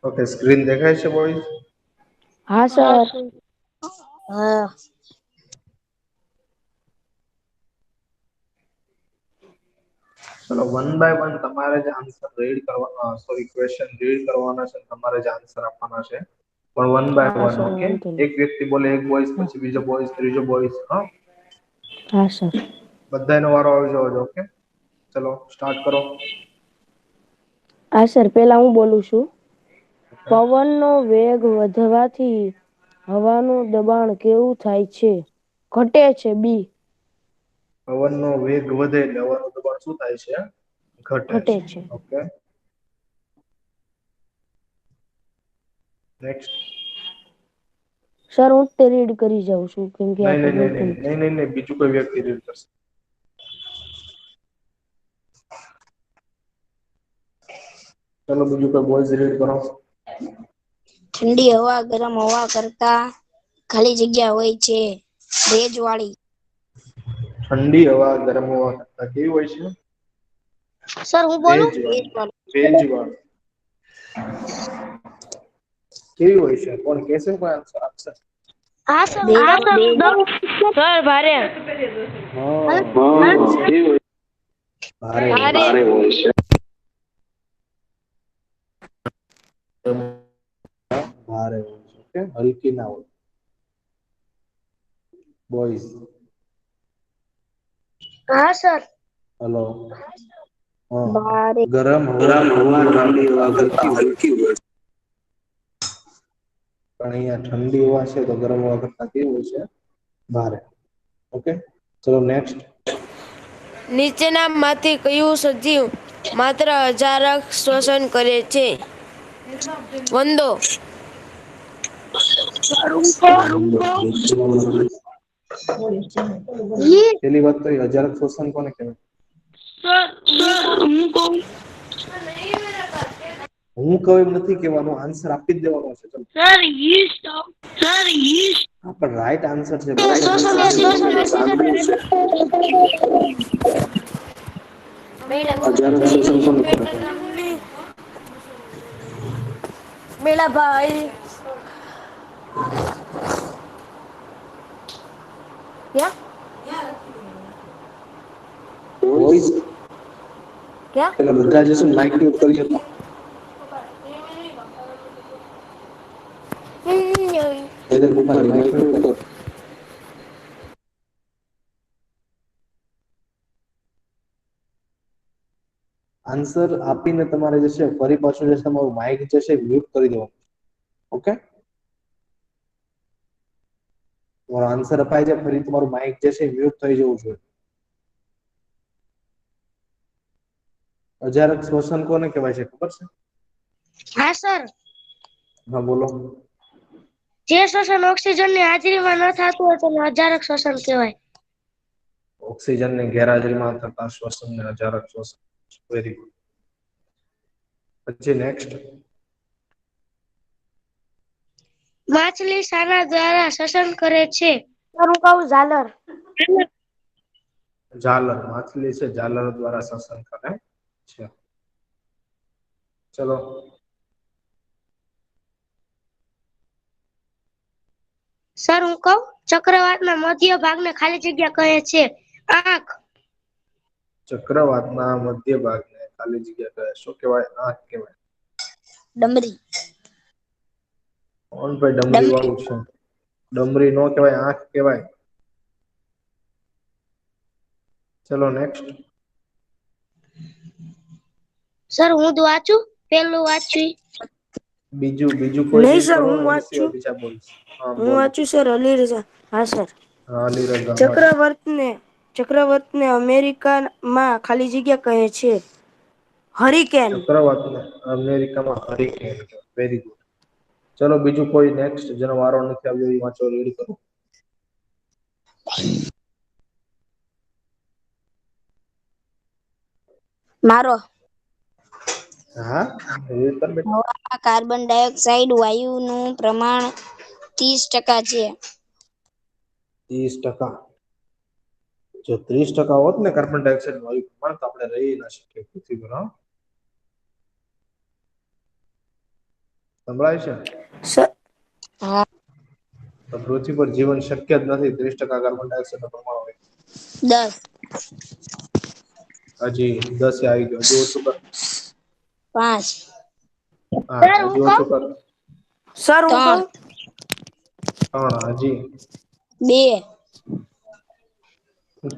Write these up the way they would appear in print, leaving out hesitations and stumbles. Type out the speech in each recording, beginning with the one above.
Okay, screen દેખાય છે બોys? હા સર. હા. ચલો વન બાય વન તમારે જે આન્સર રીડ કરવાના, સોરી ક્વેશ્ચન રીડ કરવાના છે, તમારે જે આન્સર આપવાના છે પણ વન બાય હા વન. સર ઓકે, વાંધો નહીં. એક વ્યક્તિ બોલે, એક બોયસ, પછી બીજો બોયસ, ત્રીજો બોયસ. હા, હા સર. બધાયનો વારો આવી જવો જોઈએ. ઓકે, ચલો સ્ટાર્ટ કરો. હા સર, પેલા હું બોલું છું. ઓકે, પવનનો વેગ વધવાથી હવાનું દબાણ કેવું થાય છે? ઘટે છે. બી. પવનનો વેગ વધે એટલે હવાનું દબાણ શું થાય છે? ઘટે છે. Okay, next. સર હું તે રીડ કરી જાઉં છું કેમ કે આ નહીં તો નહીં નહીં બોલતું નહીં નથી. નહીં નહીં નહીં, બીજું કોઈ વ્યક્તિ રીડ કરશે. ચલો બીજું કોઈ બોયઝ રીડ કરો. ઠંડી હવા ગરમ હવા કરતા ખાલી જગ્યા હોય છે, ભેજવાળી. ઠંડી હવા ગરમ હવા કરતા કેવી હોય છે? સર હું બોલું? ભેજવાળી. ભેજવાળી કેવી હોય છે? કોણ કહેશે? કોઈ આન્સર આપશે? હા સર એકદમ સર ભારે. હા, કેવી હોય છે? ભારે હોય છે. ભારે હોય છે. ઓકે, હલકી ના હોય. બોયઝ. હા સર. હલો. હા, ભારે. ગરમ હવા ઠંડી હવા કરતા હલકી હોય છે. પણ અહીંયા ઠંડી હવા છે તો ગરમ હવા કરતા કેવી હોય છે? ભારે. ઓકે, ચલો નેક્સ્ટ. નીચેના માંથી કયું સજીવ માત્ર અજારક શ્વસન કરે છે? વંદો. પેલી વાત તો અજારક શ્વસન કોને કહેવાય? હું કહું એમ નથી કેવાનું, આન્સર આપી જ દેવાનો છે. ચલો. હા, પણ રાઈટ આન્સર છે બોસ. તમે સાંભળ્યું છે? અજારક શ્વસન કોને કહેવાય? મેલા ભાઈ. બોયઝ ક્યાં? પેલા બધા જશે માઇક મ્યુટ કરી શકો. હૈદર બુખારી માઇક મ્યુટ કર. આન્સર આપીને તમારે જશે ફરી પાછું જશે, તમારું માઇક જશે મ્યુટ કરી દેવાનું. ઓકે, તમારો આન્સર અપાય છે, ફરી તમારું માઇક જશે મ્યુટ થઈ જવું જોઈએ. અજારક શ્વસન કોને કહેવાય છે ખબર છે? હા સર. હા બોલો. જે શ્વસન ઓક્સિજનની હાજરીમાં ન થતું હોય તેને અજારક શ્વસન કહેવાય. ઓક્સિજનની ગેરહાજરીમાં થતા શ્વસનને અજારક શ્વસન. Very good. પછી નેક્સ્ટ. માછલી શાના દ્વારા શ્વસન કરે છે? સર હું કહું ઝાલર. ઝાલર. માછલી છે ઝાલર દ્વારા શ્વસન કરે છે. ચલો. સર હું કહું? ચક્રવાતના મધ્ય ભાગને ખાલી જગ્યા કહે છે. આંખ. ચક્રવાતના મધ્ય ભાગને ખાલી જગ્યા કહે શું કહેવાય? આંખ કહેવાય. ડમરી. કોણ ભાઈ ડમરી વાળું છે? ડમરી નો કહેવાય, આંખ કહેવાય. ચલો નેક્સ્ટ. સર હું જ વાંચું? પેલું વાંચ્યું ઈ? બીજું કોઈ નહીં રીડ સર કરો હું એની સિવાય વાંચું. બીજા બોલીશ. હા હું બોલો. વાંચું સર અલી રઝા. હા સર. હા અલી રઝા વાંચ. ચક્રવાતને અમેરિકામાં ખાલી જગ્યા કહે છે. હરિકેન. ચક્રવાતને અમેરિકામાં હરિકેન કહેવાય. Very good. ચલો બીજું કોઈ નેક્સ્ટ જેનો વારો નથી આવ્યો એ વાંચો, રીડ કરો. મારો. હા રીડ કર બેટા. હવામાં કાર્બન ડાયોક્સાઇડ વાયુનું પ્રમાણ 30% છે. 30%. જો 30% હોત ને કાર્બન ડાયોક્સાઇડ વાયુ પ્રમાણ, તો આપણે રહી ના શકીએ પૃથ્વી પર. સંભળાય છે? સર હા. તો પૃથ્વી પર જીવન શક્ય જ નથી. 30% કાર્બન ડાયોક્સાઇડ નું પ્રમાણ હોય. 10. હજી 10 આવી ગયો. હજી ઓછું કર. 5. હા હજી ઓછું કર. સર હું કહું? 3. 3 હજી. 2.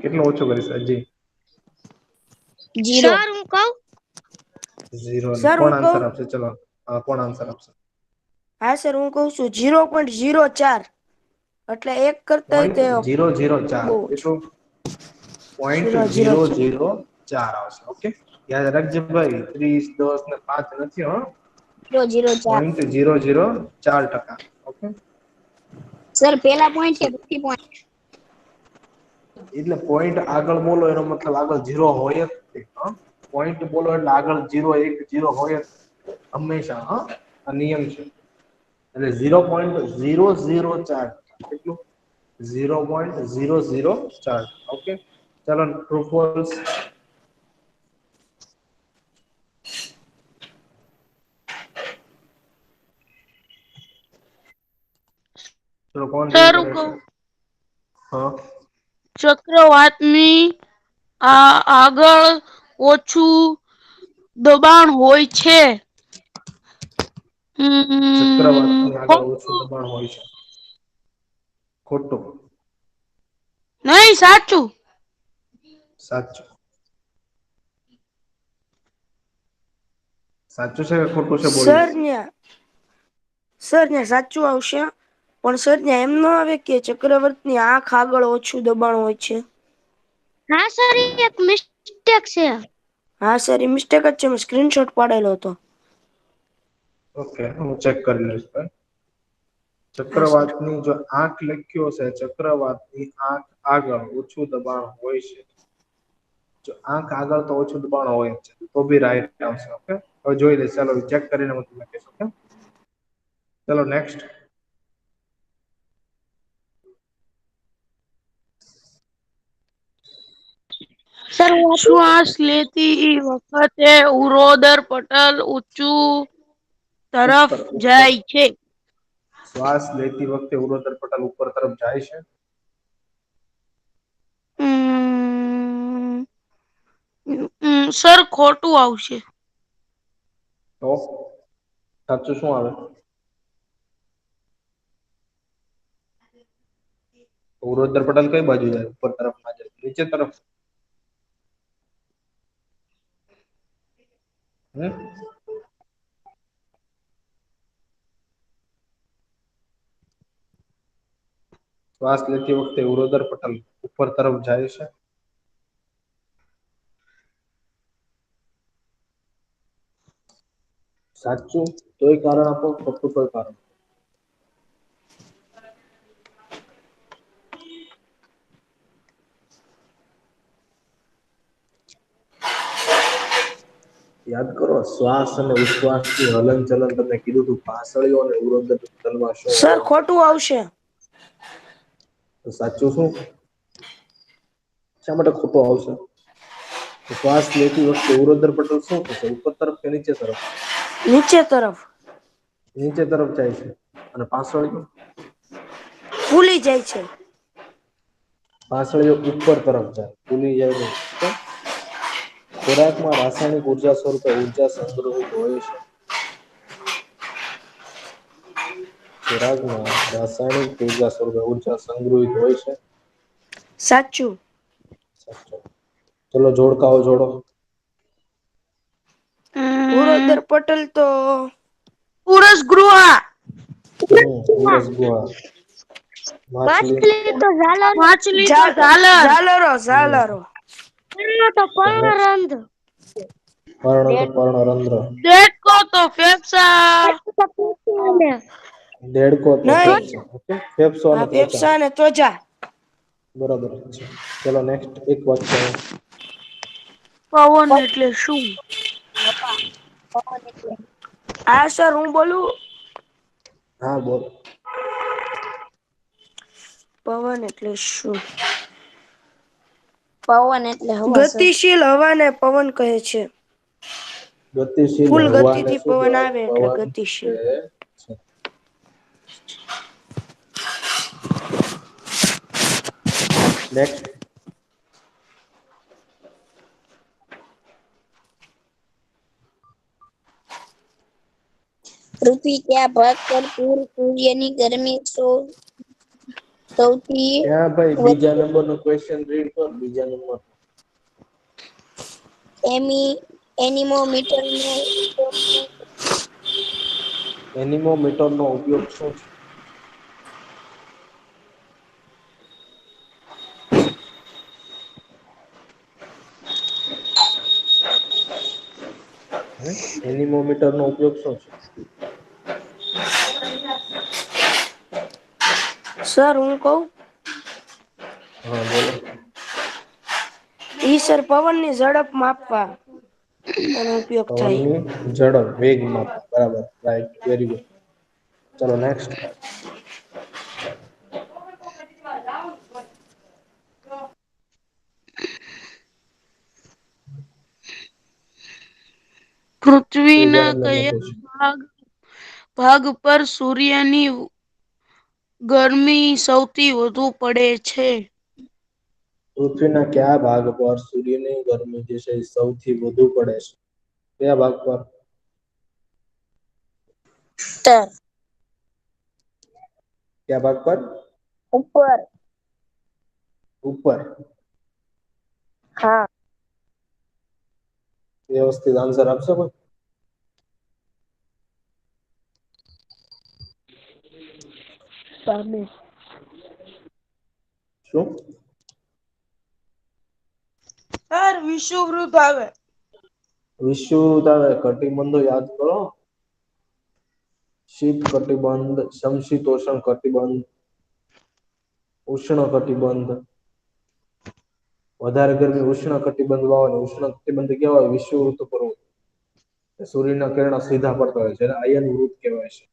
કેટલો ઓછો કરીશ હજી? 0. સર હું કહું? 0 ને સર કોણ હું કહું? આન્સર આપશે? ચલો હા કોણ આન્સર આપશે? હા સર હું કઉ છું 0.04 એટલે 1 કરતા તે .004 બહુ ઓછું કેટલું? પોઈન્ટ ઝીરો ઝીરો ઝીરો ચાર ઝીરો 4 આવશે. ઓકે યાદ રાખજે ભાઈ 30, 10 ને 5 નથી હો. 0.04. .004%. ઓકે સર પેલા પોઈન્ટ કે પછી પોઈન્ટ? એટલે પોઈન્ટ આગળ બોલો એનો મતલબ આગળ 0 હોય જ તે. પોઈન્ટ બોલો એટલે આગળ 0 1 0 હોય જ હંમેશા. આ નિયમ છે. એટલે 0.004 કેટલું? 0.004. ઓકે ચલો ટ્રુ ફોલ્સ. ચલો કોણ રીડ સર હું કરે કહું છે? હા. ચક્રવાતની આગળ ઓછું દબાણ હોય છે. ચક્રવાતની આગળ ઓછું ખોટું દબાણ હોય છે. ખોટું. નહીં સાચું. સાચું. સાચું છે કે ખોટું છે બોલ? સર ન્યા સાચું આવશે. પણ સર ન્યા એમ ના આવે કે ચક્રવાતની આંખ આગળ ઓછું દબાણ હોય છે. હા સર એક મિસ્ટેક છે. હા સર એ મિસ્ટેક જ છે. મેં સ્ક્રીનશોટ પાડેલો હતો. ઓકે હું ચેક કરી લઈશ. હા સર ચક્રવાતની જો આંખ લખ્યો છે ચક્રવાતની આંખ આગળ ઓછું દબાણ હોય છે. જો આંખ આગળ તો ઓછું દબાણ હોય જ છે. તો બી રાઈટ આવશે. ઓકે હવે જોઈ લઈશ. ચાલો ચેક કરીને હું તમને કહીશ. ઓકે ચલો નેક્સ્ટ. સર હું આપું? શ્વાસ લેતી વખતે ઉરોદર પટલ ઊંચું તરફ ઉપર ઉપર જાય છે. શ્વાસ લેતી વખતે ઉરોદર પટલ ઉપર તરફ જાય છે. સર ખોટું આવશે. તો સાચું શું આવે? ઉરોદર પટલ કઈ બાજુ જાય? ઉપર તરફ ના જાય નીચે તરફ? શ્વાસ લેતી વખતે ઉરોદર પટલ ઉપર તરફ જાય છે. સાચું તોય કારણ આપો. ખોટું તોય કારણ. યાદ કરો શ્વાસ અને ઉશ્વાસ નું હલન ચલન તમને કીધું તું પાસળીઓ અને ઉરોદર પટલમાં શું સર હલન ચલન ખોટું થાય છે? આવશે. તો સાચું શું? શા માટે ખોટું આવશે? શ્વાસ લેતી વખતે ઉરોદર પટલ શું થશે? ઉપર તરફ કે નીચે તરફ? નીચે તરફ. નીચે તરફ જાય છે. અને પાછળનું? ફૂલી જાય છે. પાસળીઓ ઉપર તરફ જાય ફૂલી જાય નહીં. ઓકે ખોરાકમાં રાસાયણિક ઉર્જા સ્વરૂપે ઉર્જા સંગ્રહિત હોય છે. ખોરાકમાં રાસાયણિક ઉર્જા સ્વરૂપે ઉર્જા સંગ્રહિત હોય છે. સાચું. ચલો જોડકાઓ જોડો. ઉરોદર પટલ તો પુરસ ગૃહ. ઉરસ ગુહા. માછલી માછલી તો ઝાલર. માછલી તો ઝાલર. ઝાલરો ઝાલરો. પર્ણ તો પર્ણરંધ્ર. પર્ણ તો પર્ણરંધ્ર. દેડકો તો ફેફસા. દેડકો તો નહી ફેફસા. ઓકે ફેફસો અને હા ત્વચા. ફેફસા અને ત્વચા. બરાબર છે. ચલો નેક્સ્ટ એક વાક્ય. પવન એટલે શું? હા સર હું બોલું? હા બોલ. પવન એટલે શું? પવન એટલે હવા સર. ગતિશીલ હવાને પવન કહે છે. ગતિશીલ ફૂલ હવાને ગતિથી શું પવન કહેવાય? આવે એટલે પવન ગતિશીલ. એટલે નેક્સ્ટ. પૃથ્વી કયા ભાગ પર સૂર્યની ગરમી સૌથી ક્યાં ભાઈ વધુ બીજા નંબરનો ક્વેશ્ચન રીડ કર. બીજા નંબર એનિમોમીટરનો એનિમોમીટરનો ઉપયોગ શું છે? એનિમોમીટરનો ઉપયોગ શું છે? સર હું કહું? હા બોલો. ઈ સર પવનની ઝડપ માપવા એનો ઉપયોગ થાય. પવનની ઝડપ, વેગ માપવા. બરાબર, રાઈટ, વેરી ગુડ. ચલો નેક્સ્ટ. ત્રીજા પૃથ્વીના નંબરનો ક્વેશ્ચન. કયા ભાગ પર સૂર્યની ગરમી સૌથી વધુ પડે છે? પૃથ્વીના કયા ભાગ પર સૂર્યની ગરમી જે છે એ સૌથી વધુ પડે છે? કયા ભાગ પર? ઉત્તર. કયા ભાગ પર? ઉપર. ઉપર. હા. વ્યવસ્થિત આન્સર આપશો કોઈ? સામે. શું? સર વિષુવવૃત્ત આવે. વિષુવવૃત્ત આવે. કટિબંધો યાદ કરો. શીત કટિબંધ, સમશીતોષ્ણ કટિબંધ, ઉષ્ણ કટિબંધ. વધારે ગરમી ઉષ્ણ કટિબંધ હોય ને ઉષ્ણ કટિબંધ કેવા હોય? વિષુવવૃત્ત ઉપર હોય. સૂર્યના કિરણો સીધા પડતા હોય છે અને અયન વૃત્ત કહેવાય છે.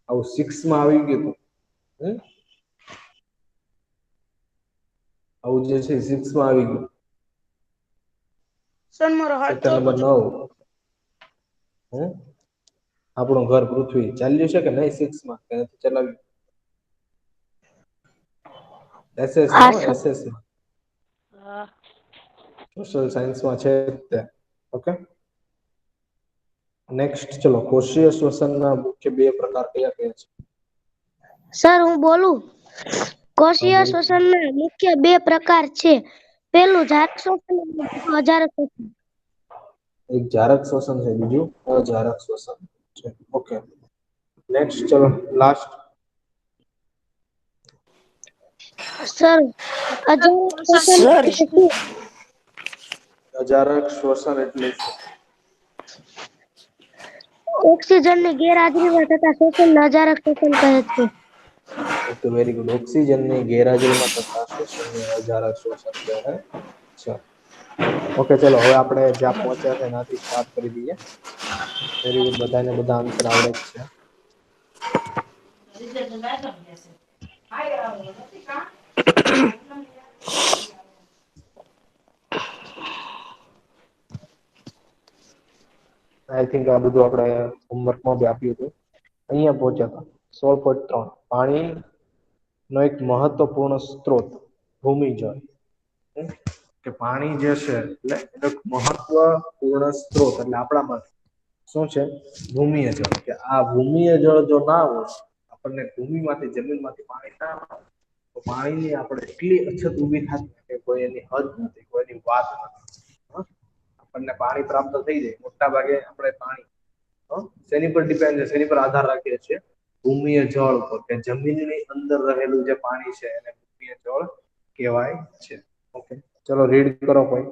આવું 6 માં આવી ગયું હતું. આવું જે છે 6 માં આવી ગયું. સર મારો હાથ ચેપ્ટર નંબર ચોથો 9. આપણું ઘર પૃથ્વી ચાલ્યું છે કે નહીં 6 માં? કે નથી ચલાવ્યું? એસએસ હા માં, સર. એસએસ માં. સોશિયલ સાયન્સમાં છે તે. ઓકે. નેક્સ્ટ ચલો. કોષીય શ્વસનના મુખ્ય 2 પ્રકાર કયા કયા છે? સર હું બોલું? હા કોષીય બોલ. શ્વસનના મુખ્ય 2 પ્રકાર છે. પેલું જારક શ્વસન અને બીજું અજારક શ્વસન. એક જારક શ્વસન છે, બીજું અજારક શ્વસન છે. ઓકે. નેક્સ્ટ ચલો લાસ્ટ. સર અજારક શ્વસન સર એટલે શું? અજારક શ્વસન એટલે શું? ઓક્સિજનની ગેરહાજરીમાં થતા શ્વસનને અજારક શ્વસન કહે છે. Okay, very good. ઓક્સિજનની ગેરહાજરીમાં થતા શ્વસનને અજારક શ્વસન કહેવાય છે. ઓકે ચલો, હવે આપણે જ્યાં પહોંચ્યા છે એનાથી સ્ટાર્ટ કરી દઈએ. Very good. બધાને બધા આન્સર આવડે જ છે. આઈ થિંક આ બધું આપણે હોમવર્કમાં બી આપ્યું હતું. અહીંયા પહોંચ્યા હતા 16.3. પાણીનો એક મહત્વપૂર્ણ સ્ત્રોત ભૂમિજળ. કે પાણી જે છે એટલે એનો એક મહત્વપૂર્ણ સ્ત્રોત એટલે આપણામાં શું છે? ભૂમિય જળ. કે આ ભૂમિય જળ જો ના હોય, આપણને ભૂમિમાંથી જમીનમાંથી પાણી ના મળે, તો પાણીની આપણે એટલી અછત ઊભી થાય કે કોઈ એની હદ નથી, કોઈની વાત નથી. આપણને પાણી પ્રાપ્ત થઈ જાય મોટા ભાગે આપણે પાણી શેની પર ડિપેન્ડ છે, શેની પર આધાર રાખીએ છીએ? ભૂમિય જળ ઉપર. કે જમીનની અંદર રહેલું જે પાણી છે એને ભૂમિય જળ કહેવાય છે. ઓકે ચલો રીડ કરો કોઈ.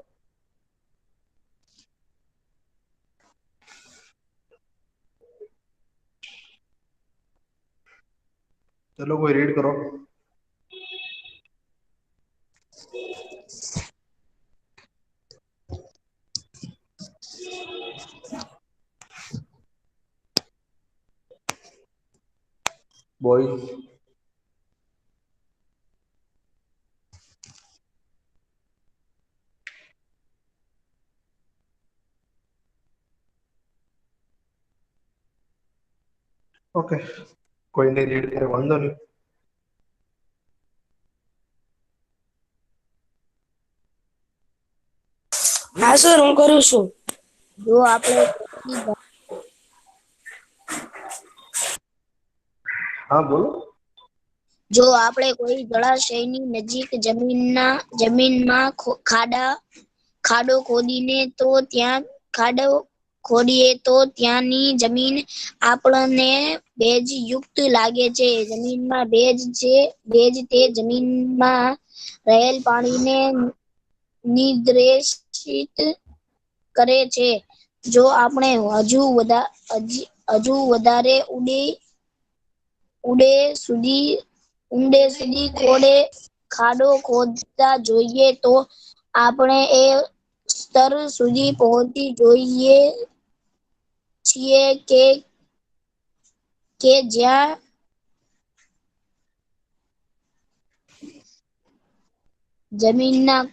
ચલો કોઈ રીડ કરો. બોય. ઓકે. કોઈને રીડ કરે વાંધો નહીં. હા સર, હું કરું છું. જો આપણે હા બોલો. જો આપણે કોઈ જળાશયની નજીક જમીનમાં ખાડો ખોદીએ તો ત્યાંની જમીન આપણને ભેજયુક્ત લાગે છે. જમીનમાં ભેજ તે જમીનમાં રહેલ પાણીને નિર્દેશિત કરે છે. જો આપણે હજુ વધારે ઊંડે સુધી ખાડો ખોદતા જોઈએ તો આપણે એ સ્તર સુધી પહોંચી જોઈએ છીએ કે જ્યાં જમીનના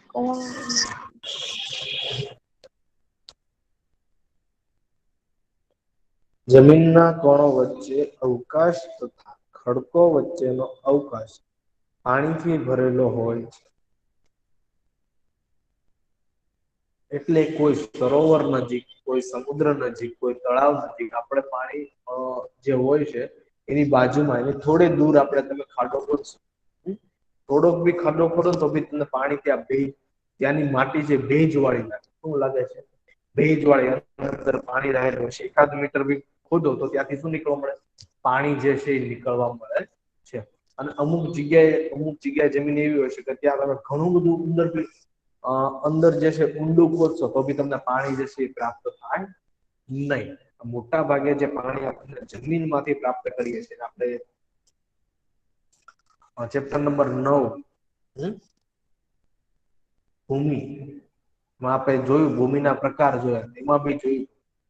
જમીનના કણો વચ્ચે અવકાશ તથા ખડકો વચ્ચેનો અવકાશ પાણીથી ભરેલો હોય છે. એટલે કોઈ સરોવર નજીક, કોઈ સમુદ્ર નજીક, કોઈ તળાવ નજીક આપણે પાણી જે હોય છે એની બાજુમાં એને થોડે દૂર તમે ખાડો ખોદશો, થોડોક બી ખાડો ખોદો તો બી તમને પાણી ત્યાંની માટી છે ભેજવાળી લાગે. શું લાગે છે? ભેજવાળી. અંદર પાણી રહેલું છે. 1 મીટર બી ખોદો તો ત્યાંથી શું નીકળવા મળે? પાણી જે છે એ નીકળવા મળે છે. અને અમુક જગ્યાએ જમીન એવી હોય છે કે ત્યાં તમે ઘણું બધું અંદર જે છે ઊંડું ખોદશો તો બી તમને પાણી જે છે એ પ્રાપ્ત થાય નહીં. મોટા ભાગે જે પાણી આપણે જમીનમાંથી પ્રાપ્ત કરીએ છીએ આપણે ચેપ્ટર નંબર 9 ભૂમિ માં આપણે જોયું, ભૂમિના પ્રકાર જોયા, એમાં બી જોયું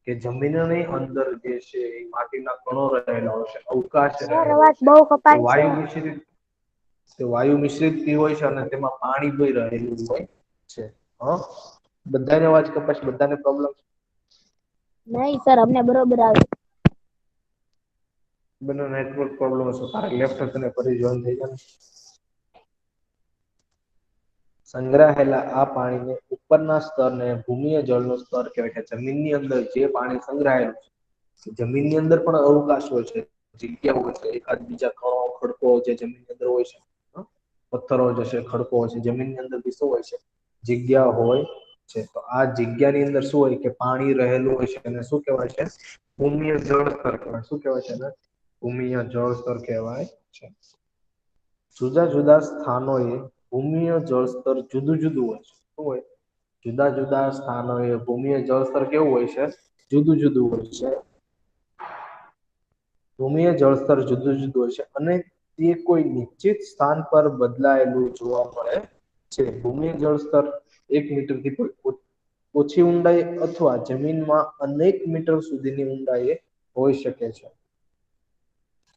કે જમીનની અંદર જે છે એ માટીના કણો રહેલા હોય છે, અવકાશ સર રહેલો અવાજ છે, બહુ તો કપાય છે. વાયુ મિશ્રિત બી હોય છે અને તેમાં પાણી બી રહેલું હોય છે. બધાને અવાજ કપાય છે? બધાને પ્રોબ્લેમ? નહીં સર, અમને બરોબર આવે. બંને નેટવર્ક પ્રોબ્લેમ હશે. તારે લેફ્ટ તને ફરી જોઈન થઈ જાય. સંગ્રહાયેલા આ પાણીને ઉપરના સ્તરને ભૂમિય જળનું સ્તર કહેવાય છે. જમીનની અંદર જે પાણી સંગ્રહાયેલું છે, જમીનની અંદર પણ અવકાશ હોય છે, જગ્યા હોય છે, એકાદ બીજા કણો ખડકો જે જમીનની અંદર હોય છે, પથ્થરો જશે, ખડકો હોય છે, જમીનની અંદર બી શું હોય છે? જગ્યા હોય છે. તો આ જગ્યાની અંદર શું હોય કે પાણી રહેલું હોય છે અને શું કહેવાય છે? ભૂમિય જળ સ્તર કહેવાય. શું કહેવાય છે એને? ભૂમિય જળ સ્તર કહેવાય છે. જુદા જુદા સ્થાનોએ ભૂમિય જળ સ્તર જુદું જુદું હોય છે. શું હોય? જુદા જુદા સ્થાનોએ ભૂમિય જળ સ્તર કેવું હોય છે? જુદું જુદું હોય છે. ભૂમિય જળસ્તર જુદું જુદું હોય છે અને તે કોઈ નિશ્ચિત સ્થાન પર બદલાયેલું જોવા મળે છે. ભૂમિય જળસ્તર 1 મીટરથી ઓછી ઊંડાઈ અથવા જમીનમાં અનેક મીટર સુધીની ઊંડાઈએ હોઈ શકે છે.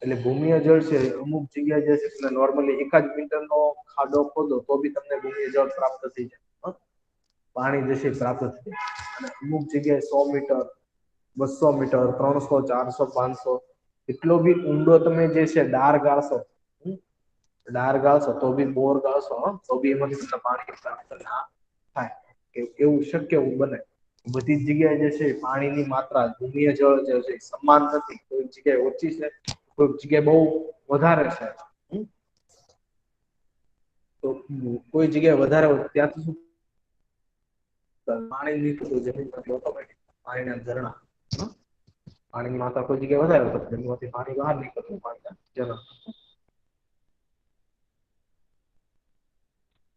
એટલે ભૂમિય જળ છે અમુક જગ્યા જે છે નોર્મલી 1 મીટરનો ખાડો ખોદો તો બી તમને ભૂમિય જળ પ્રાપ્ત થઈ જાય. પાણી જે છે પ્રાપ્ત થઈ જાય. અને અમુક જગ્યાએ 100 મીટર, 200 મીટર, 300, 400, 500 એટલો બી ઊંડો તમે જે છે ડાર ગાળશો તો બી બોર ગાળશો તો બી એમાંથી તમને પાણી પ્રાપ્ત ના થાય. એવું શક્ય એવું બને. બધી જ જગ્યાએ જે છે પાણીની માત્રા ભૂમિય જળ જે છે સમાન નથી. કોઈ જગ્યાએ ઓછી છે, કોઈક જગ્યાએ બહુ વધારે છે. તો કોઈ જગ્યાએ વધારે હોય ત્યાંથી શું પાણી નીકળતું જમીનમાંથી ઓટોમેટિક પાણીના ઝરણા. પાણીની માત્રા કોઈ જગ્યાએ વધારે હોય તો જમીનમાંથી પાણી બહાર નીકળતું પાણીના ઝરણા.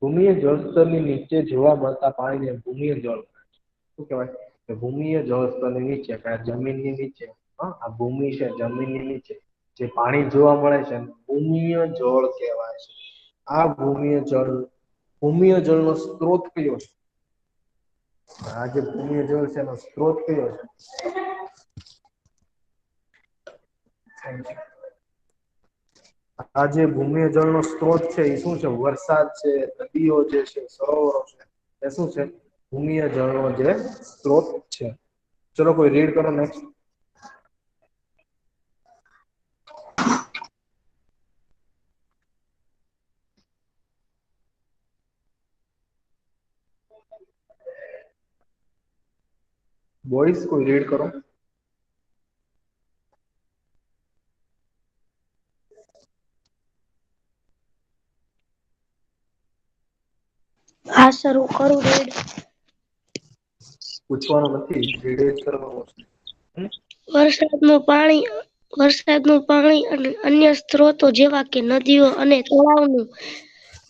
ભૂમિય જળસ્તરની નીચે જોવા મળતા પાણીને ભૂમિય જળ કહે છે. શું કહેવાય? કે ભૂમિય જળસ્તરની નીચે, જમીનની નીચે, આ ભૂમિ છે જમીનની નીચે જે પાણી જોવા મળે છે ભૂમિય જળ કહેવાય છે. આ ભૂમિય જળનો સ્ત્રોત કયો છે? આ જે ભૂમિય જળ છે એનો સ્ત્રોત કયો છે? આ જે ભૂમિય જળનો સ્ત્રોત છે એ શું છે? વરસાદ છે, નદીઓ જે છે, સરોવરો છે, એ શું છે? ભૂમિય જળનો જે સ્ત્રોત છે. ચલો કોઈ રીડ કરો નેક્સ્ટ. બોયસ કોઈ રીડ કરો. હા સર હું કરું રેડ. પૂછવાનું નથી, રીડ જ કરવાનું છે. વરસાદનું પાણી અને અન્ય સ્ત્રોતો જેવા કે નદીઓ અને તળાવનું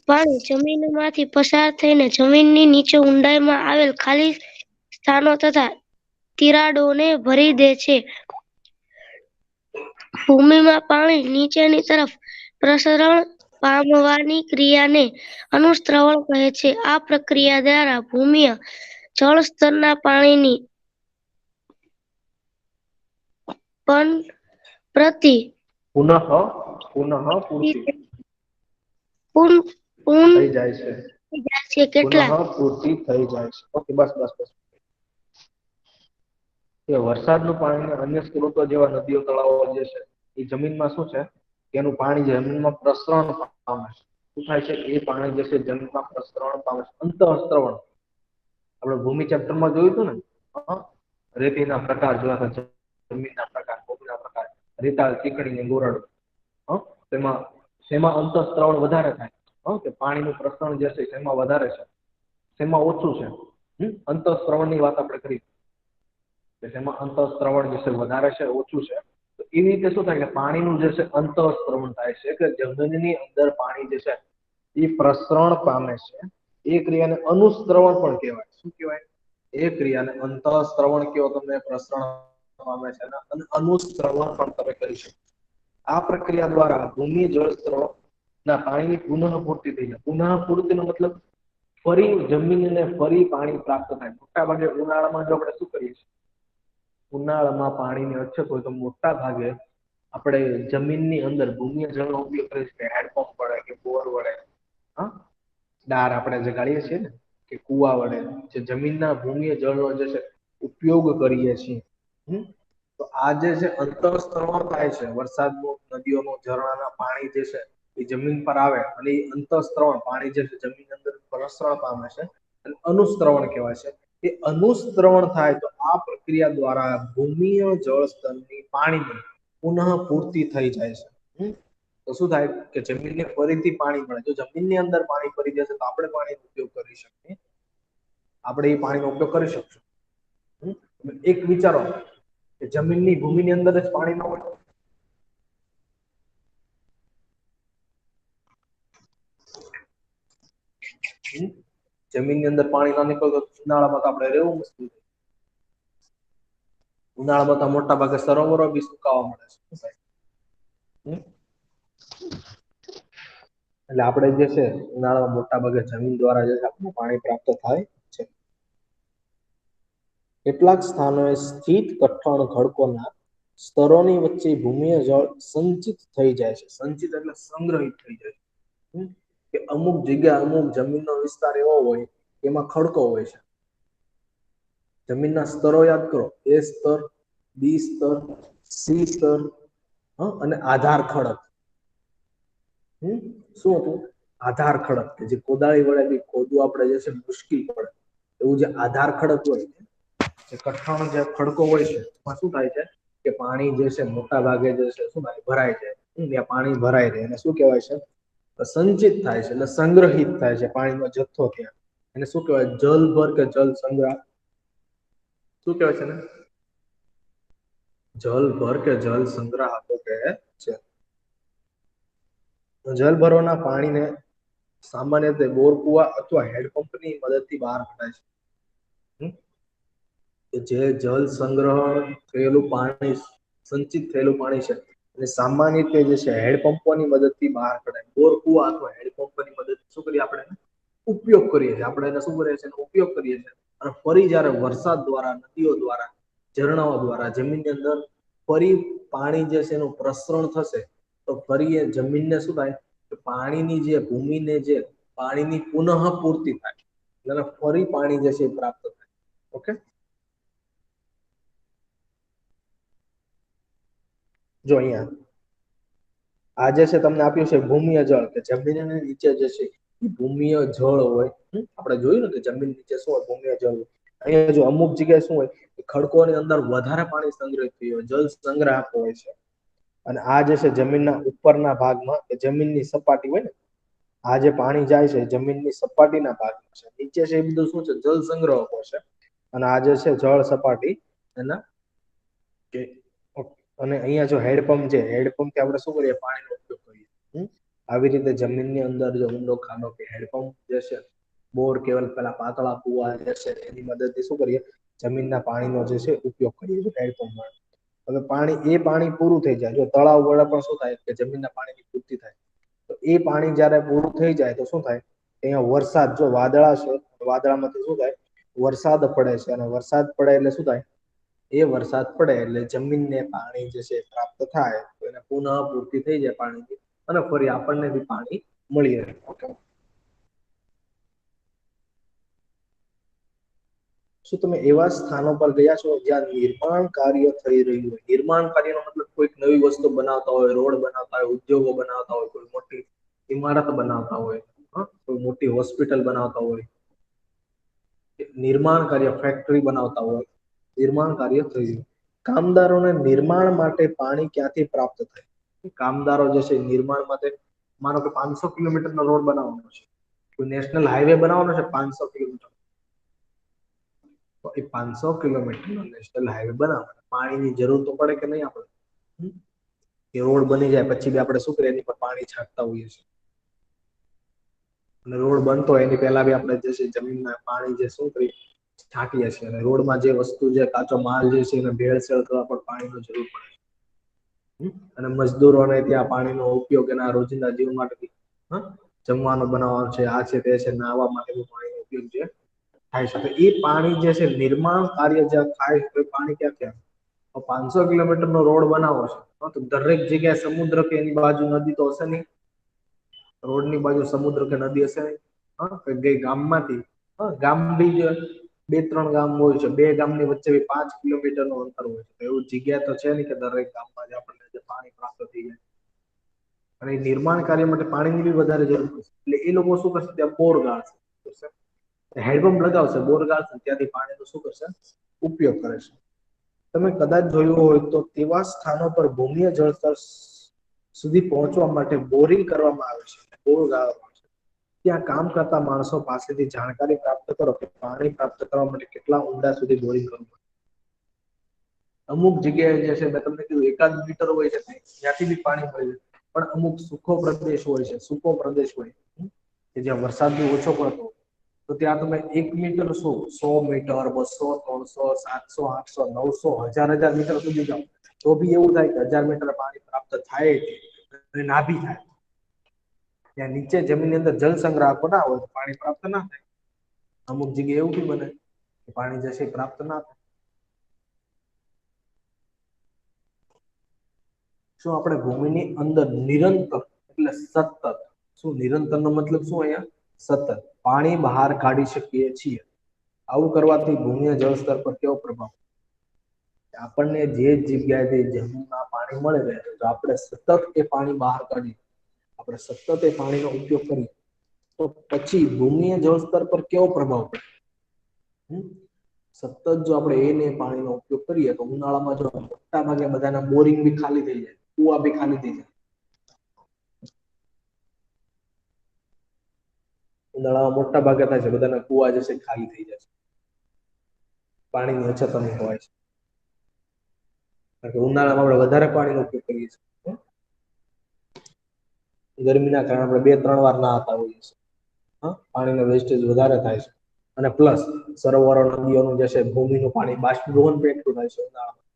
પાણી જમીનમાંથી પસાર થઈને જમીનની નીચે ઊંડાઈમાં આવેલ ખાલી સ્થાનો તથા તિરાડોને ભરી દે છે. ભૂમિમાં પાણી નીચેની તરફ પ્રસરણ પામવાની ક્રિયાને અનુસ્ત્રવણ કહે છે. આ પ્રક્રિયા દ્વારા ભૂમિય જળસ્તરના પાણીની પણ પ્રતિ પુનઃ પૂર્તિ થઈ જાય છે. પુનઃ કેટલાક પૂર્તિ થઈ જાય છે. ઓકે, બસ બસ બસ. કે વરસાદનું પાણી અન્ય સ્ત્રોતો જેવા નદીઓ તળાવો જે છે એ જમીનમાં શું છે કે એનું પાણી જમીનમાં પ્રસરણ પામે છે. શું થાય છે? એ પાણી જે છે જમીનમાં પ્રસરણ પામે છે. અંતઃસ્ત્રવણ આપણે ભૂમિ ચેપ્ટરમાં જોયું હતું ને, રેતીના પ્રકાર જોયા હતા, જમીનના પ્રકાર, ભૂમિના પ્રકાર, રેતાળ, ચીકણી ને ગોરાડું. તેમાં શેમાં અંતઃસ્ત્રવણ વધારે થાય? કે પાણીનું પ્રસરણ જે છે શેમાં વધારે છે, શેમાં ઓછું છે? અંતઃસ્ત્રવણની વાત આપણે કરી. તેમાં અંતઃસ્ત્રવણ જે છે વધારે છે, ઓછું છે. તો એવી રીતે શું થાય કે પાણીનું જે છે અંતઃસ્ત્રવણ થાય છે, કે જમીનની અંદર પાણી જે છે એ પ્રસરણ પામે છે. એ ક્રિયાને અનુસ્ત્રવણ પણ કહેવાય. શું કહેવાય? એ ક્રિયાને અંતઃસ્ત્રવણ કયો તમે, પ્રસરણ પામે છે, અને અનુસ્ત્રવણ પણ તમે કરી શકો. આ પ્રક્રિયા દ્વારા ભૂમિ જળસ્ત્રોત ના પાણીની પુનઃ પૂર્તિ થઈ જાય. પુનઃ પૂર્તિનો મતલબ ફરી જમીનને ફરી પાણી પ્રાપ્ત થાય. મોટા ભાગે ઉનાળામાં જો આપણે શું કરીએ છીએ, ઉનાળામાં પાણીની અછત હોય તો મોટા ભાગે આપણે જમીનની અંદર ભૂમિય જળનો ઉપયોગ કરીએ છીએ. હેન્ડપંપ વડે કે બોર વડે, ડાર આપણે જે ગાળીએ છીએ ને, કે કુવા વડે જે જમીનના ભૂમિય જળનો જે છે ઉપયોગ કરીએ છીએ. તો આ જે છે અંતઃસ્ત્રવણ થાય છે, વરસાદનું, નદીઓનું, ઝરણાના પાણી જે છે એ જમીન પર આવે અને એ અંતઃસ્ત્રવણ પાણી જે છે જમીનની અંદર પ્રસરણ પામે છે અને અનુસ્ત્રવણ કહેવાય છે. એ અનુસ્ત્રવણ થાય તો આ પ્રક્રિયા દ્વારા ભૂમિય જળ સ્તરની પાણીની પુનઃ પૂર્તિ થઈ જાય છે. તો શું થાય કે જમીનને ફરીથી પાણી મળે. જો જમીનની અંદર પાણી ફરી જશે તો આપણે પાણીનો ઉપયોગ કરી શકીએ, આપણે એ પાણીનો ઉપયોગ કરી શકશું. એક વિચારો કે જમીનની ભૂમિની અંદર જ પાણી ન હોય, જમીનની અંદર પાણી ના નીકળતો ઉનાળામાં તો આપણે રહેવું મુશ્કેલ. ઉનાળામાં તો મોટા ભાગે સરોવરો બી સુકાવા મળે છે. એટલે આપણે જે છે ઉનાળામાં મોટા ભાગે જમીન દ્વારા જે આપણને પાણી પ્રાપ્ત થાય છે. કેટલાક સ્થાનોએ સ્થિત કઠણ ખડકોના સ્તરોની વચ્ચે ભૂમિય જળ સંચિત થઈ જાય છે. સંચિત એટલે સંગ્રહિત થઈ જાય છે. કે અમુક જગ્યા, અમુક જમીનનો વિસ્તાર એવો હોય એમાં ખડકો હોય છે. જમીનના સ્તરો યાદ કરો, એ સ્તર, બી સ્તર, સી સ્તર અને આધાર ખડક. શું હતું? આધાર ખડક, કે જે કોદાળી વડે બી ખોદવું આપણે જે છે મુશ્કેલ પડે એવું જે આધાર ખડક હોય, જે કઠણ જે ખડકો હોય છે, એમાં શું થાય છે કે પાણી જે છે મોટા ભાગે જે છે શું થાય, ભરાઈ જાય. ત્યાં પાણી ભરાઈ રહે એને શું કહેવાય છે? સંચિત થાય છે, એટલે સંગ્રહિત થાય છે પાણીનો જથ્થો. ત્યાં એને શું કહેવાય? જલભર કે જલ સંગ્રહ. શું કહેવાય છે ને? જલભર કે જલ સંગ્રાહકો કહે છે. જલભરોના પાણીને સામાન્ય રીતે બોર કુવા અથવા હેન્ડપંપની મદદથી બહાર કઢાય છે. જે જલ સંગ્રહણ થયેલું પાણી, સંચિત થયેલું પાણી છે, અને સામાન્ય રીતે જે છે હેન્ડપંપોની મદદથી બહાર કઢાય. બોર કુવા અથવા હેન્ડપંપની મદદ શું કરીએ આપણે? ઉપયોગ કરીએ છીએ. આપણે એને શું કરીએ છીએ? ઉપયોગ કરીએ છીએ. અને ફરી જ્યારે વરસાદ દ્વારા, નદીઓ દ્વારા, ઝરણાઓ દ્વારા જમીનની અંદર ફરી પાણી જે છે એનું પ્રસરણ થશે, તો ફરી એ જમીનને શું થાય કે પાણીની જે ભૂમિને જે પાણીની પુનઃ પૂર્તિ થાય, એટલે ફરી પાણી જે છે એ પ્રાપ્ત થાય. ઓકે, જો અહીંયા આ જે છે તમને આપ્યું છે ભૂમિય જળ, કે જમીનની નીચે જે છે એ ભૂમિય જળ હોય. આપણે જોયું ને કે જમીન નીચે શું હોય? ભૂમિય જળ હોય. અહીંયા જો અમુક જગ્યાએ શું હોય કે ખડકોની અંદર વધારે પાણી સંગ્રહિત થયું હોય, જળ સંગ્રાહક હોય છે. અને આ જે છે જમીનના ઉપરના ભાગમાં કે જમીનની સપાટી હોય ને, આ જે પાણી જાય છે જમીનની સપાટીના ભાગમાં છે. નીચે છે એ બધું શું છે? જળ સંગ્રહકો છે. અને આ જે છે જળ સપાટી એના કે અને અહીંયા જો હેડપંપ છે, હેડપંપ થી આપણે શું કરીએ? પાણીનો ઉપયોગ કરીએ. આવી રીતે જમીનની અંદર જો ઊંડો ખાડો કે હેડપંપ જે છે, બોર કેવલ પેલા પાતળા કુવા જે છે એની મદદથી શું કરીએ? જમીનના પાણીનો જે છે ઉપયોગ કરીએ છીએ હેડપંપ. હવે પાણી પૂરું થઈ જાય, જો તળાવ વડે પણ શું થાય કે જમીનના પાણીની પૂર્તિ થાય, તો એ પાણી જયારે પૂરું થઈ જાય તો શું થાય? અહીંયા વરસાદ, જો વાદળા છે, વાદળામાંથી શું થાય? વરસાદ પડે છે. અને વરસાદ પડે એટલે શું થાય? એ વરસાદ પડે એટલે જમીનને પાણી જે છે પ્રાપ્ત થાય, તો એને પુનઃ પૂર્તિ થઈ જાય પાણીની, અને ફરી આપણને બી પાણી મળી રહે. ઓકે, શું તમે એવા સ્થાનો પર ગયા છો જ્યાં નિર્માણ કાર્ય થઈ રહ્યું હોય? નિર્માણ કાર્યનો મતલબ કોઈક નવી વસ્તુ બનાવતા હોય, રોડ બનાવતા હોય, ઉદ્યોગો બનાવતા હોય, કોઈ મોટી ઇમારત બનાવતા હોય, કોઈ મોટી હોસ્પિટલ બનાવતા હોય, નિર્માણ કાર્ય, ફેક્ટરી બનાવતા હોય, નિર્માણ કાર્ય થઈ રહ્યું. કામદારોને નિર્માણ માટે પાણી ક્યાંથી પ્રાપ્ત થાય? કામદારો જે છે નિર્માણ માટે, માનો કે 500 કિલોમીટરનો રોડ બનાવવાનો છે, કોઈ નેશનલ હાઈવે બનાવવાનો છે 500 કિલોમીટર, તો એ 500 કિલોમીટરનો નેશનલ હાઈવે બનાવવા પાણીની જરૂર તો પડે કે નહીં આપણે? એ રોડ બની જાય પછી બી આપણે શું કરીએ? એની પર પાણી છાંટતા હોઈએ છીએ. અને રોડ બનતો હોય એની પહેલા બી આપણે જે છે જમીનના પાણી જે શું કરીએ? છાંટીએ છીએ. અને રોડમાં જે વસ્તુ, જે કાચો માલ જે છે એને ભેળસેળ કરવા પણ પાણીની જરૂર પડે. અને મજદૂરોને ત્યાં પાણીનો ઉપયોગ એના રોજિંદા જીવન માટે, જમવાનું બનાવવાનું છે, આ છે તે છે, નાહવા માટે પાણીનો ઉપયોગ છે થાય છે. એ પાણી જે છે નિર્માણ કાર્ય જ્યાં થાય તો પાણી ક્યાંથી આવે? 500 કિલોમીટરનો રોડ બનાવો છે તો દરેક જગ્યાએ સમુદ્ર કે એની બાજુ નદી તો હશે નહીં. રોડની બાજુ સમુદ્ર કે નદી હશે નહીં. કે ગામમાંથી, ગામ બી 2-3 ગામ હોય છે, 2 ગામની વચ્ચે 5 કિલોમીટરનું અંતર હોય છે. એવું જગ્યા તો છે નહીં કે દરેક ગામમાં જ આપણને પાણી પ્રાપ્ત થઈ જાય. અને નિર્માણ કાર્ય માટે પાણીની બી વધારે જરૂર પડશે. એટલે એ લોકો શું કરશે? ત્યાં બોર ગાળશે, હેન્ડપંપ લગાવશે, બોર ગાળશે, ત્યાંથી પાણીનો શું કરશે? ઉપયોગ કરે છે. તમે કદાચ જોયું હોય તો તેવા સ્થાનો પર ભૂમિય જળસ્તર સુધી પહોંચવા માટે બોરિંગ કરવામાં આવે છે, બોર ગાળવામાં આવે છે. ત્યાં કામ કરતા માણસો પાસેથી જાણકારી પ્રાપ્ત કરો કે પાણી પ્રાપ્ત કરવા માટે કેટલા ઊંડા સુધી બોરિંગ કરવું પડે. અમુક જગ્યાએ જે છે મેં તમને કીધું 1 મીટર હોય છે, ત્યાંથી બી પાણી મળી જાય. પણ અમુક સૂકો પ્રદેશ હોય છે, સૂકો પ્રદેશ હોય કે જ્યાં વરસાદ બી ઓછો પડતો, તો ત્યાં તમે 1 મીટર શું 100 મીટર, 200, 300, 700, 800, 900, 1000 મીટર સુધી જાઓ તો બી એવું થાય કે 1000 મીટર પાણી પ્રાપ્ત થાય અને ના બી થાય. ત્યાં નીચે જમીનની અંદર જળ સંગ્રાહકો ના હોય તો પાણી પ્રાપ્ત ના થાય. અમુક જગ્યાએ એવું બી બને કે પાણી જશે પ્રાપ્ત ના થાય. શું આપણે ભૂમિની અંદર નિરંતર એટલે સતત, શું નિરંતરનો મતલબ શું? અહીંયા સતત પાણી બહાર કાઢી શકીએ છીએ? આવું કરવાથી ભૂમિય જળ સ્તર પર કેવો પ્રભાવ? આપણને જે જગ્યાએથી જમીનમાં પાણી મળે રહે તો આપણે સતત એ પાણી બહાર કાઢીએ, આપણે સતત એ પાણીનો ઉપયોગ કરીએ તો પછી ભૂમિય જળ સ્તર પર કેવો પ્રભાવ પડે? સતત જો આપણે એને પાણીનો ઉપયોગ કરીએ તો ઉનાળામાં જો મોટા ભાગે બધાના બોરિંગ બી ખાલી થઈ જાય, કુવા બી ખાલી થઈ જાય. ઉનાળામાં મોટા ભાગે થાય છે, બધાના કુવા જશે ખાલી થઈ જાય છે, પાણીની અછત અનુભવાય છે. કારણ કે ઉનાળામાં આપણે વધારે પાણીનો ઉપયોગ કરીએ છીએ. ગરમીના કારણે આપણે 2-3 વાર નહાતા હોઈએ છીએ. પાણીનો વેસ્ટેજ વધારે થાય છે. અને પ્લસ સરોવરો, નદીઓનું જે છે ભૂમિનું પાણી બાષ્પીભવન પણ એટલું થાય છે ઉનાળામાં.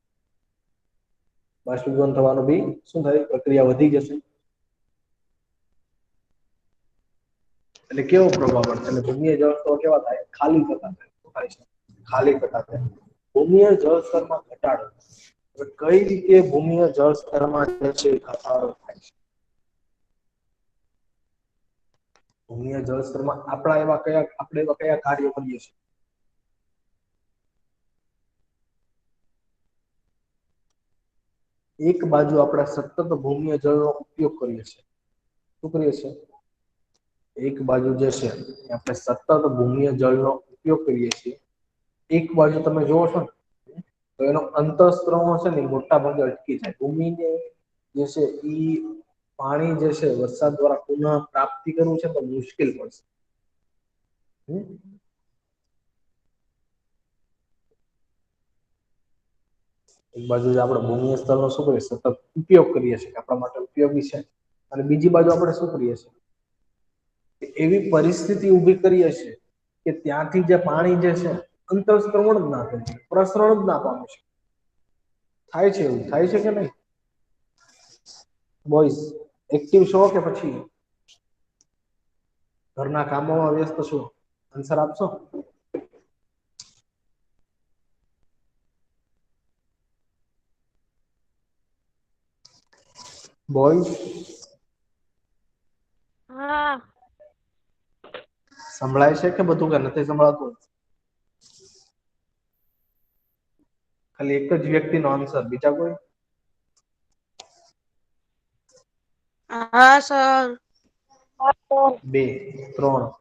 બાષ્પીભવન થવાનું બી શું થાય? પ્રક્રિયા વધી જશે. એટલે કેવો પ્રભાવ પડશે? એટલે ભૂમિય જળસ્તર કેવા થાય? ખાલી થતા થાય છે, ખાલી થતા થાય. ભૂમિય જળસ્તરમાં ઘટાડો. કઈ રીતે ભૂમિય જળસ્તરમાં જે છે ઘટાડો થાય છે? ભૂમિય જળસ્તરમાં આપણે એવા કયા કાર્યો કરીએ છીએ? એક બાજુ આપણે સતત ભૂમિય જળનો ઉપયોગ કરીએ છીએ. શું કરીએ છીએ? એક બાજુ જે છે આપણે સતત ભૂમિય જળનો ઉપયોગ કરીએ છીએ, એક બાજુ તમે જોવો છો ને તો એનો અંતઃસ્ત્રાવો છે ને મોટા ભાગે અટકી જાય. ભૂમિને જે છે ઈ પાણી જે છે વરસાદ દ્વારા પુનઃ પ્રાપ્તિ કરવું છે તો મુશ્કેલ પડશે. એક બાજુ આપણે ભૂમિય સ્થળનો શું કરીએ સતત ઉપયોગ કરીએ છીએ આપણા માટે ઉપયોગી છે અને બીજી બાજુ આપણે શું કરીએ છીએ એવી પરિસ્થિતિ ઊભી કરીએ છીએ કે ત્યાંથી જે પાણી જે છે અંતઃસ્ત્રવણ જ ના થાય પ્રસરણ જ ના પામે છે. થાય છે એવું થાય છે કે નહીં બોયસ એક્ટિવ છો કે પછી ઘરના કામોમાં વ્યસ્ત છો આન્સર આપશો. બોયસ હા. સંભળાય છે કે બધું કે નથી સંભળાતું. ખાલી એક જ વ્યક્તિનો આન્સર બીજા કોઈ. હા સર. 2 3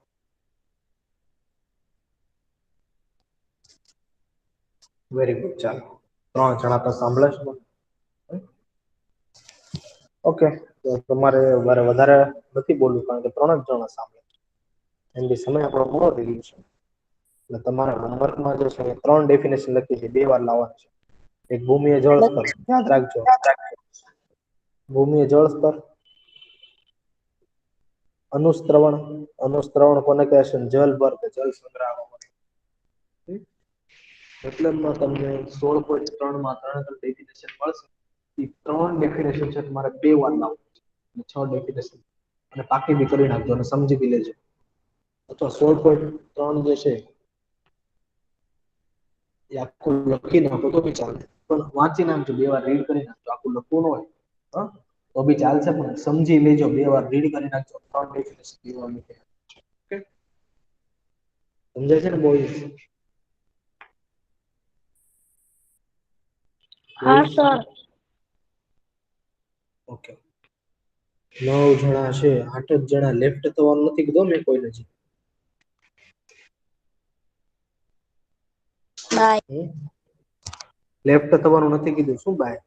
વેરી ગુડ ચાલો 3 જણા તો સાંભળે છે. ઓકે તો તમારે વધારે નથી બોલવું કારણ કે 3 જ જણા સાંભળે એમ બી સમય આપણો પૂરો થઈ ગયો છે. એટલે તમારા હોમવર્કમાં જે છે 3 ડેફિનેશન લખી છે 2 વાર લાવવાની છે. એક ભૂમિય જળ સ્તર યાદ રાખજો. ભૂમિય જળ સ્તર અનુસ્ત્રવણ કોને કહે છે જલ ભર કે જલ સંગ્રહ એટલે તમને 16.3 માં 3 ડેફિનેશન મળશે. 3 ડેફિનેશન છે તમારે 2 વાર લાવવાની 6 ડેફિનેશન અને પાકી બી કરી નાખજો અને સમજી બી લેજો અથવા 16.3 જે છે એ આખું લખી નાખો તો બી ચાલે પણ વાંચી નાખજો 2 વાર રીડ કરી નાખજો આખું લખવું ન હોય તો બી ચાલશે પણ સમજી લેજો 2 વાર રીડ કરી નાખજો 3 ડેફિનેશન ઓકે સમજાય છે ને બોયસ. હા સર. ઓકે 9 જણા છે 8 જ જણા લેફ્ટ થવાનું નથી કીધું મેં કોઈને જ. બાય. લેફ્ટ થવાનું નથી કીધું શું બાય.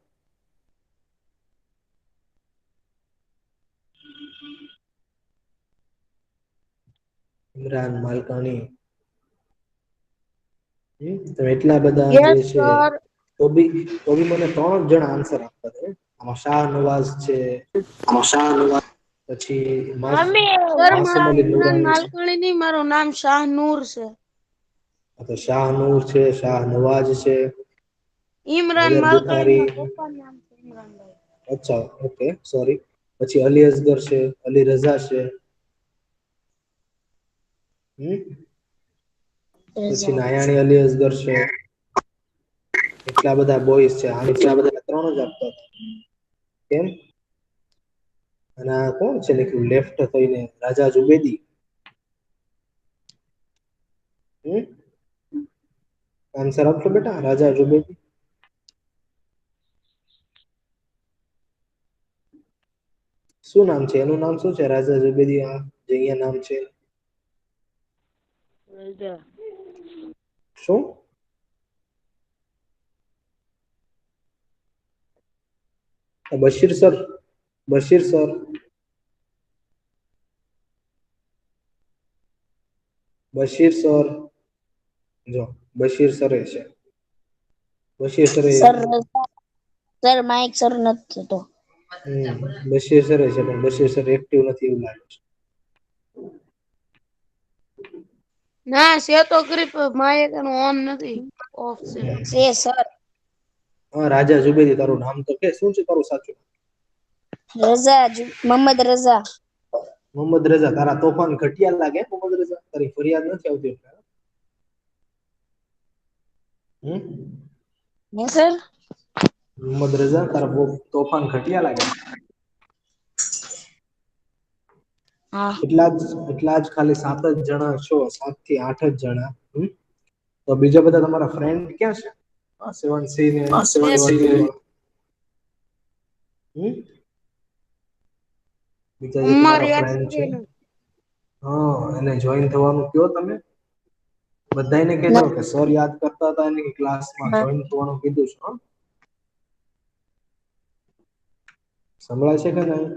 ઇમરાન માલકાની તો એટલા બધા જે યસ છે સર. તો બી મને 3 જણા આન્સર આપતા છે. આમાં શાહ નવાઝ છે પછી મમ્મી સર માસુમ મારું અલી ઇમરાન નુરાની છે. માલકણી નહીં મારું નામ શાહ નૂર છે. તો શાહ નૂર છે શાહ નવાજ છે ઇમરાન હૈદર માલકણી બુખારી મારા પપ્પાનું નામ છે ઇમરાનભાઈ. અચ્છા ઓકે સોરી પછી અલી અસગર છે અલી રઝા છે. પછી રઝા નાયાણી અલી અસગર છે. એટલા બધા બોયસ છે આમ તો 3 જ આપતા કેમ અને આ કોણ છે લખ્યું લેફ્ટ થઈને રાજા જુબેદી આન્સર આપશો બેટા રાજા જુબેદી. શું નામ છે એનું નામ શું છે રાજા ઝુબેદી જે અહીંયા નામ છે. રઝા. શું Bashir sir Bashir sir Bashir sir જો બશીર સર છે. Bashir sir sir Raza sir mic sir નથી થતો. બશીર સર છે પણ બશીર સર એક્ટિવ નથી એવું લાગે છે. ના છે તો ખરી પણ મારે એનું ઓન નથી ઓફ છે. છે સર હા રાજા ઝુબેદી તારું નામ તો કે શું છે તારું સાચું રઝા મોહમ્મદ રઝા. મોહમ્મદ રઝા તારા તોફાન ઘટિયા લાગે મોહમ્મદ રઝા તારી ફરિયાદ નથી આવતી. હે સર મોહમ્મદ રઝા તારા બહુ તોફાન ઘટિયા લાગે. હા એટલા જ ખાલી 7 જ જણા છો 7 થી 8 જ જણા તો બીજા બધા તમારા ફ્રેન્ડ ક્યાં છે. સેવનસી ને છે બીજા જે ઉમર તમારા યાદ ફ્રેન્ડ છે કરીને એને જોઈન થવાનું કયો તમે બધાને કહેજો કે સર યાદ કરતા હતા અને ક્લાસમાં હા. જોઈન થવાનું કીધું છે હો. સંભળાય છે કે નહીં?